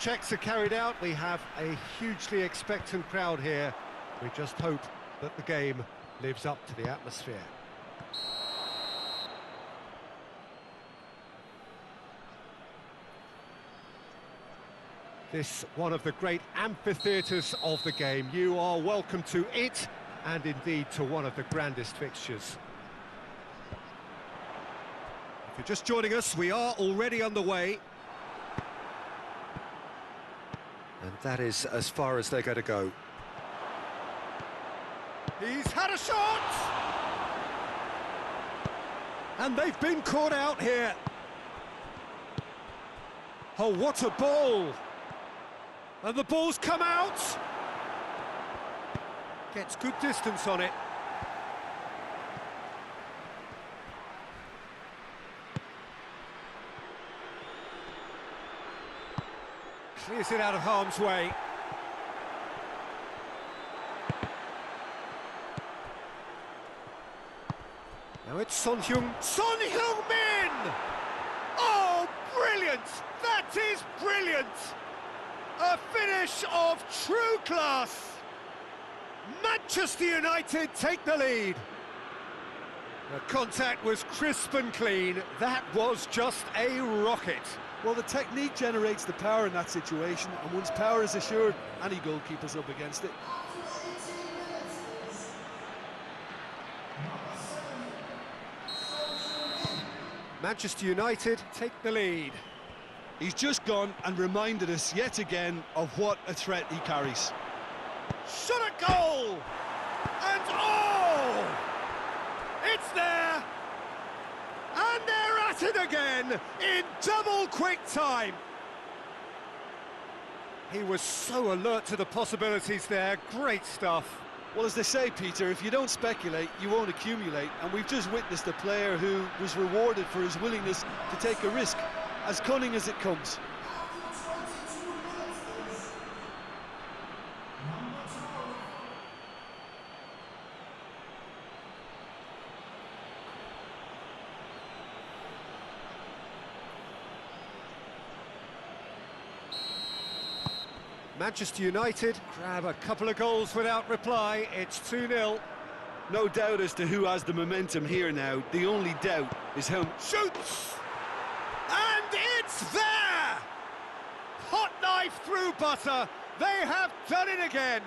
checks are carried out, we have a hugely expectant crowd here. We just hope that the game lives up to the atmosphere. This one of the great amphitheatres of the game. You are welcome to it, and indeed to one of the grandest fixtures. If you're just joining us, we are already underway. And that is as far as they're going to go. He's had a shot! And they've been caught out here. Oh, what a ball! And the ball's come out! Gets good distance on it. Clears it out of harm's way. Now it's Son Heung-min! Oh, brilliant! That is brilliant! A finish of true class! Manchester United take the lead. The contact was crisp and clean. That was just a rocket. Well, the technique generates the power in that situation, and once power is assured, any goalkeeper's up against it. Manchester United take the lead. He's just gone and reminded us yet again of what a threat he carries. Shot a goal! And oh! It's there! And they're at it again in double quick time. He was so alert to the possibilities there. Great stuff. Well, as they say, Peter, if you don't speculate, you won't accumulate. And we've just witnessed a player who was rewarded for his willingness to take a risk, as cunning as it comes. Manchester United grab a couple of goals without reply. It's 2-0. No doubt as to who has the momentum here now. The only doubt is who shoots! And it's there! Hot knife through butter. They have done it again.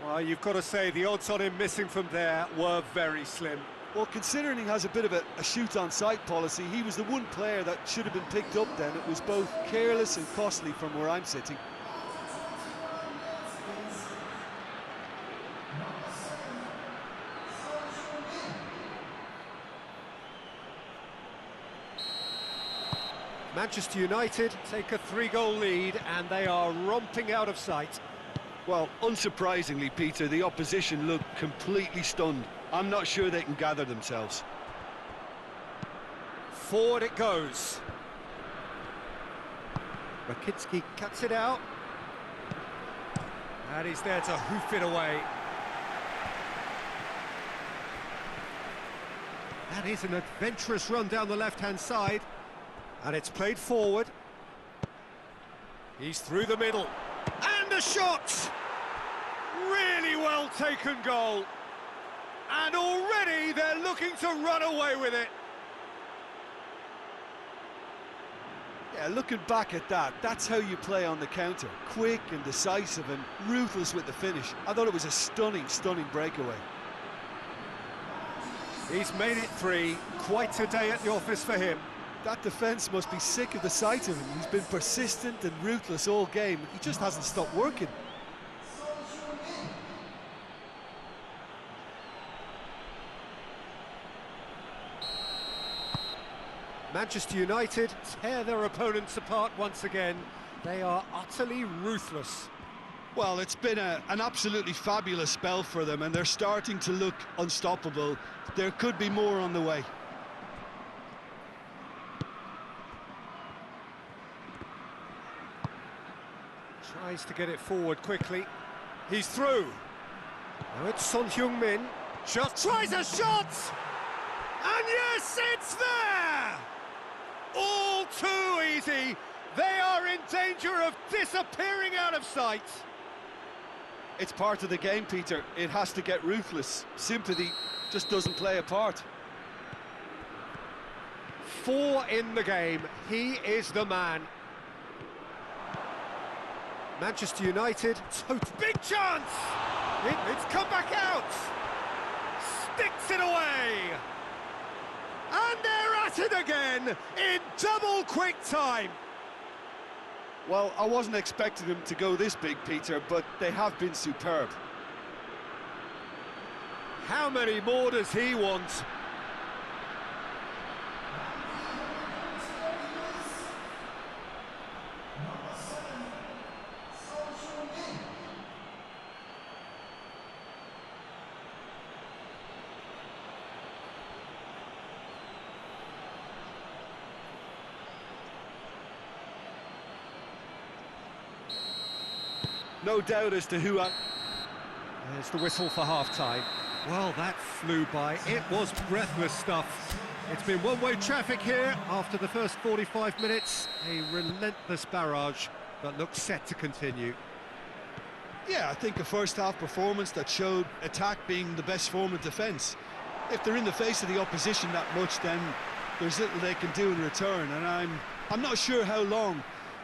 Well, you've got to say the odds on him missing from there were very slim. Well, considering he has a bit of a shoot-on-sight policy, he was the one player that should have been picked up then. It was both careless and costly from where I'm sitting. Manchester United take a 3-goal lead and they are romping out of sight. Well, unsurprisingly, Peter, the opposition look completely stunned. I'm not sure they can gather themselves. Forward it goes. Rakitsky cuts it out. And he's there to hoof it away. That is an adventurous run down the left-hand side. And it's played forward. He's through the middle. And a shot! Really well taken goal. And already they're looking to run away with it. Yeah, looking back at that, that's how you play on the counter. Quick and decisive and ruthless with the finish. I thought it was a stunning, stunning breakaway. He's made it 3. Quite a day at the office for him. That defence must be sick of the sight of him. He's been persistent and ruthless all game. He just hasn't stopped working. Manchester United tear their opponents apart once again. They are utterly ruthless. Well, it's been an absolutely fabulous spell for them, and they're starting to look unstoppable. There could be more on the way. Tries to get it forward quickly. He's through. Now it's Son Heung-min. Just tries a shot! And yes, it's there! easy. They are in danger of disappearing out of sight. It's part of the game, Peter. It has to get ruthless. Sympathy just doesn't play a part. 4 in the game. He is the man. Manchester United, big chance! It's come back out! Sticks it away! And they're at it again, in double quick time! Well, I wasn't expecting them to go this big, Peter, but they have been superb. How many more does he want? No doubt as to who There's the whistle for half-time. Well, that flew by. It was breathless stuff. It's been one-way traffic here after the first 45 minutes. A relentless barrage that looks set to continue. Yeah, I think a first-half performance that showed attack being the best form of defence. If they're in the face of the opposition that much, then there's little they can do in return, and I'm not sure how long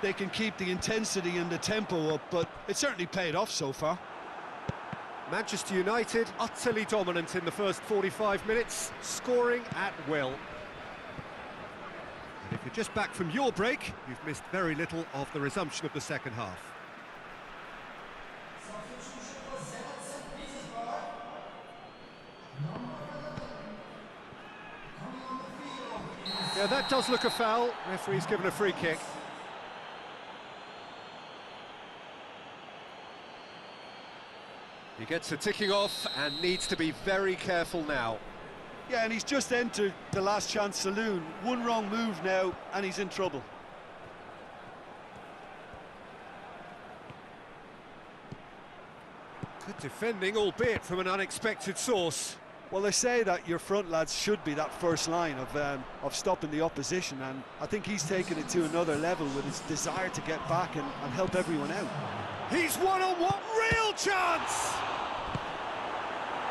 they can keep the intensity and the tempo up, but it certainly paid off so far. Manchester United utterly dominant in the first 45 minutes, scoring at will. And if you're just back from your break, you've missed very little of the resumption of the second half. Yeah, that does look a foul. Referee's given a free kick. He gets a ticking off and needs to be very careful now. Yeah, and he's just entered the last chance saloon. One wrong move now, and he's in trouble. Good defending, albeit from an unexpected source. Well, they say that your front lads should be that first line of stopping the opposition, and I think he's taken it to another level with his desire to get back and help everyone out. He's one-on-one, real chance!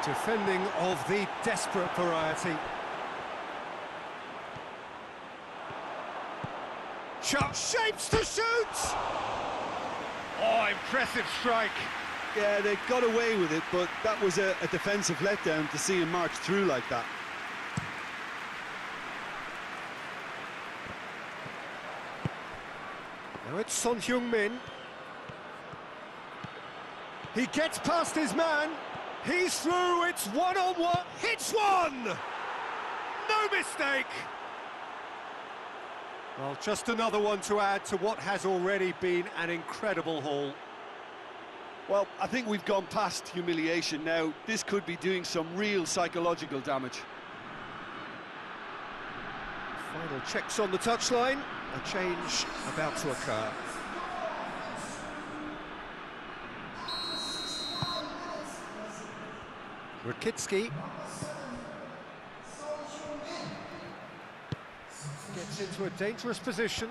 Defending of the desperate variety. Shot shapes to shoot! Oh, impressive strike. Yeah, they got away with it, but that was a defensive letdown to see him march through like that. Now it's Son Heung-min. He gets past his man. He's through, it's one-on-one. Hits one! No mistake! Well, just another one to add to what has already been an incredible haul. Well, I think we've gone past humiliation now. This could be doing some real psychological damage. Final checks on the touchline. A change about to occur. Rakitsky gets into a dangerous position.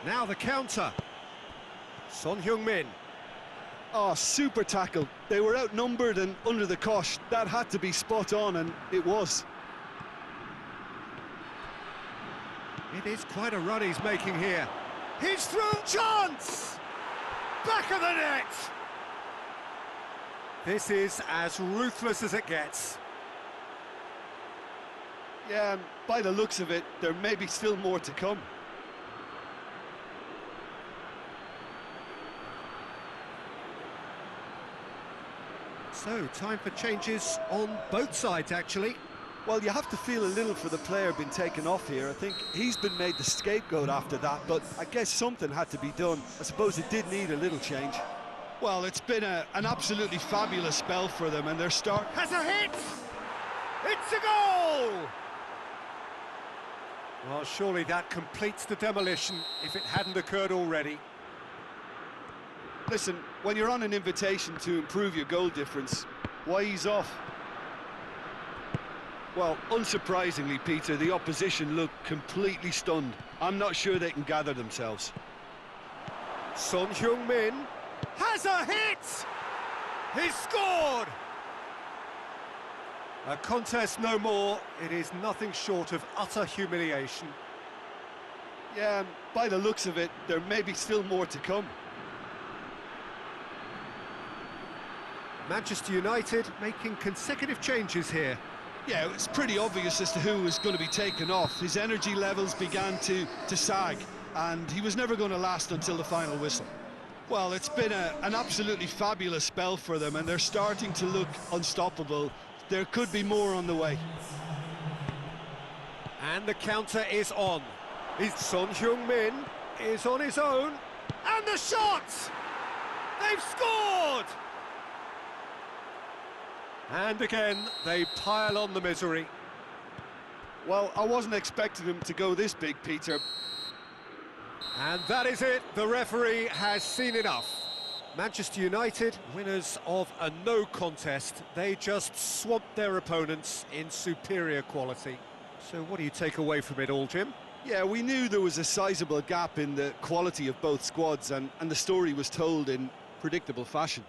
Now the counter. Son Heung-min. Oh, super tackle. They were outnumbered and under the cosh. That had to be spot on, and it was. It is quite a run he's making here. He's through, chance! Back of the net! This is as ruthless as it gets. Yeah, and by the looks of it, there may be still more to come. So, time for changes on both sides, actually. Well, you have to feel a little for the player being taken off here. I think he's been made the scapegoat after that, but I guess something had to be done. I suppose it did need a little change. Well, it's been an absolutely fabulous spell for them, and their start... Has a hit! It's a goal! Well, surely that completes the demolition, if it hadn't occurred already. Listen, when you're on an invitation to improve your goal difference, why ease off? Well, unsurprisingly, Peter, the opposition look completely stunned. I'm not sure they can gather themselves. Son Heung-min has a hit! He's scored! A contest no more. It is nothing short of utter humiliation. Yeah, by the looks of it, there may be still more to come. Manchester United making consecutive changes here. Yeah, it's pretty obvious as to who was going to be taken off. His energy levels began to sag, and he was never going to last until the final whistle. Well, it's been an absolutely fabulous spell for them, and they're starting to look unstoppable. There could be more on the way. And the counter is on. Son Heung-min is on his own. And the shot! They've scored! And again, they pile on the misery. Well, I wasn't expecting them to go this big, Peter. And that is it. The referee has seen enough. Manchester United, winners of a no contest. They just swamped their opponents in superior quality. So what do you take away from it all, Jim? Yeah, we knew there was a sizable gap in the quality of both squads, and the story was told in predictable fashion.